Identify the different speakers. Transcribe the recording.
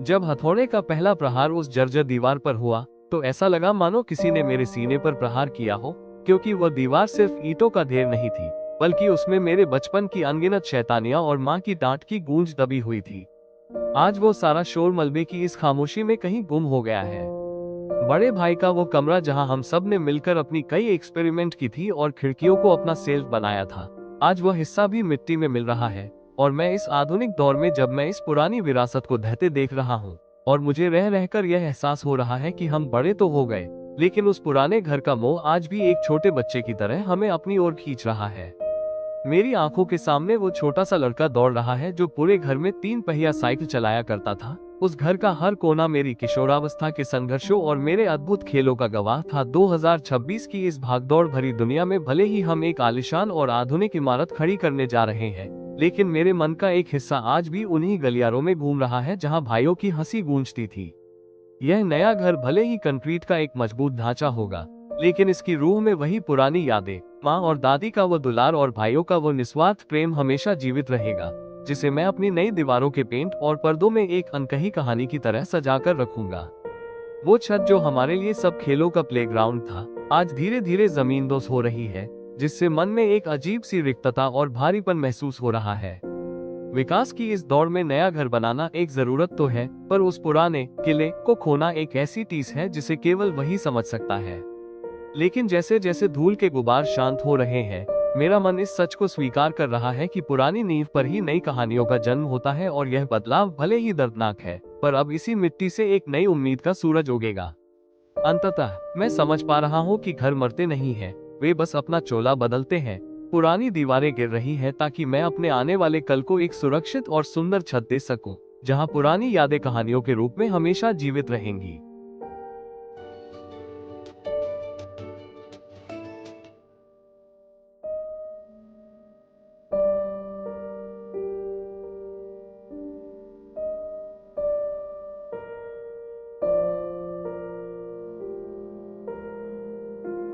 Speaker 1: जब हथौड़े का पहला प्रहार उस जर्जर दीवार पर हुआ तो ऐसा लगा मानो किसी ने मेरे सीने पर प्रहार किया हो, क्योंकि वह दीवार सिर्फ ईंटों का ढेर नहीं थी, बल्कि उसमें मेरे बचपन की अनगिनत शैतानियां और माँ की डांट की गूंज दबी हुई थी। आज वो सारा शोर मलबे की इस खामोशी में कहीं गुम हो गया है। बड़े भाई का वो कमरा जहां हम सब ने मिलकर अपनी कई एक्सपेरिमेंट की थी और खिड़कियों को अपना सेल्फ बनाया था, आज वह हिस्सा भी मिट्टी में मिल रहा है। और मैं इस आधुनिक दौर में जब मैं इस पुरानी विरासत को ढहते देख रहा हूँ, और मुझे रह रहकर यह एहसास हो रहा है कि हम बड़े तो हो गए, लेकिन उस पुराने घर का मोह आज भी एक छोटे बच्चे की तरह हमें अपनी ओर खींच रहा है। मेरी आंखों के सामने वो छोटा सा लड़का दौड़ रहा है जो पूरे घर में 3 पहिया साइकिल चलाया करता था। उस घर का हर कोना मेरी किशोरावस्था के संघर्षों और मेरे अद्भुत खेलों का गवाह था। 2026 की इस भागदौड़ भरी दुनिया में भले ही हम एक आलीशान और आधुनिक इमारत खड़ी करने जा रहे हैं, लेकिन मेरे मन का एक हिस्सा आज भी उन्हीं गलियारों में घूम रहा है जहां भाइयों की हंसी गूंजती थी। यह नया घर भले ही कंक्रीट का एक मजबूत ढांचा होगा, लेकिन इसकी रूह में वही पुरानी यादें, माँ और दादी का वो दुलार और भाइयों का वो निस्वार्थ प्रेम हमेशा जीवित रहेगा, जिसे मैं अपनी नई दीवारों के पेंट और पर्दों में एक अनकही कहानी की तरह सजाकर रखूंगा। वो छत जो हमारे लिए सब खेलों का प्लेग्राउंड था, आज धीरे धीरे जमींदोज हो रही है, जिससे मन में एक अजीब सी रिक्तता और भारीपन महसूस हो रहा है। विकास की इस दौड़ में नया घर बनाना एक जरूरत तो है, पर उस पुराने किले को खोना एक ऐसी टीस है जिसे केवल वही समझ सकता है। लेकिन जैसे जैसे धूल के गुबार शांत हो रहे हैं, मेरा मन इस सच को स्वीकार कर रहा है कि पुरानी नींव पर ही नई कहानियों का जन्म होता है, और यह बदलाव भले ही दर्दनाक है, पर अब इसी मिट्टी से एक नई उम्मीद का सूरज उगेगा। अंततः मैं समझ पा रहा हूँ कि घर मरते नहीं हैं, वे बस अपना चोला बदलते हैं। पुरानी दीवारें गिर रही हैं ताकि मैं अपने आने वाले कल को एक सुरक्षित और सुंदर छत दे सकूं, जहाँ पुरानी यादें कहानियों के रूप में हमेशा जीवित रहेंगी।